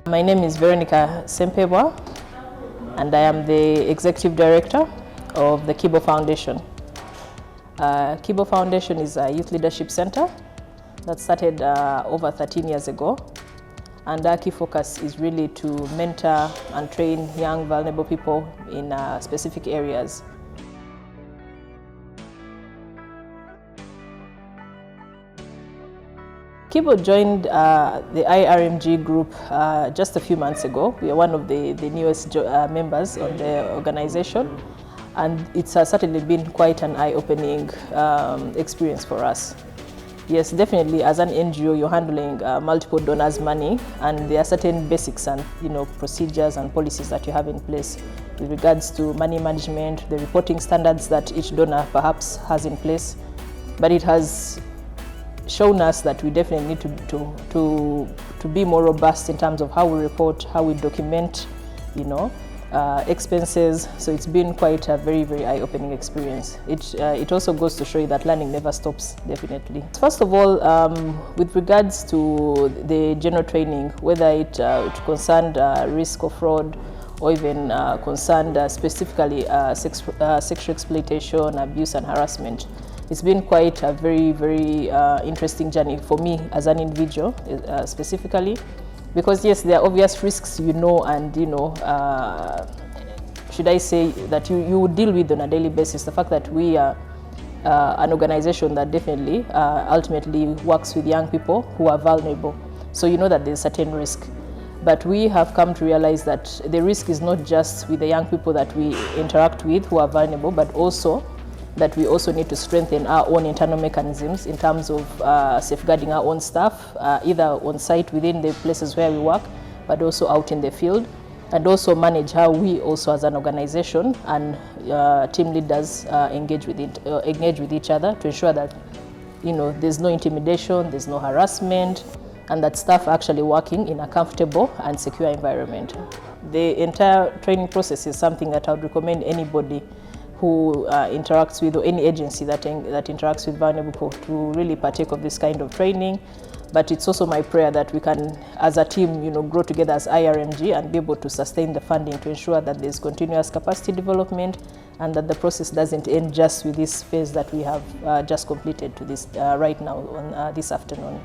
My name is Veronica Ssempebwa, and I am the Executive Director of the Kibo Foundation. Kibo Foundation is a youth leadership center that started over 13 years ago, and our key focus is really to mentor and train young vulnerable people in specific areas. Kibo joined the IRMG group just a few months ago. We are one of the newest members of the organization, and it's certainly been quite an eye-opening experience for us. Yes, definitely, as an NGO, you're handling multiple donors' money, and there are certain basics and procedures and policies that you have in place with regards to money management, the reporting standards that each donor perhaps has in place. But it has shown us that we definitely need to be more robust in terms of how we report, how we document, expenses. So it's been quite a very, very eye-opening experience. It also goes to show you that learning never stops, definitely. First of all, with regards to the general training, whether it concerned risk of fraud or even concerned specifically sexual exploitation, abuse and harassment, it's been quite a very, very interesting journey for me as an individual, specifically, because yes, there are obvious risks, and should I say that you deal with on a daily basis. The fact that we are an organization that definitely ultimately works with young people who are vulnerable, so you know that there's certain risk. But we have come to realize that the risk is not just with the young people that we interact with who are vulnerable, but also that we also need to strengthen our own internal mechanisms in terms of safeguarding our own staff, either on site within the places where we work, but also out in the field, and also manage how we also as an organization and team leaders engage with each other to ensure that there's no intimidation, there's no harassment, and that staff are actually working in a comfortable and secure environment. The entire training process is something that I would recommend anybody who interacts with, or any agency that interacts with vulnerable people, to really partake of this kind of training. But it's also my prayer that we can, as a team, grow together as IRMG and be able to sustain the funding to ensure that there's continuous capacity development and that the process doesn't end just with this phase that we have just completed to this right now on this afternoon.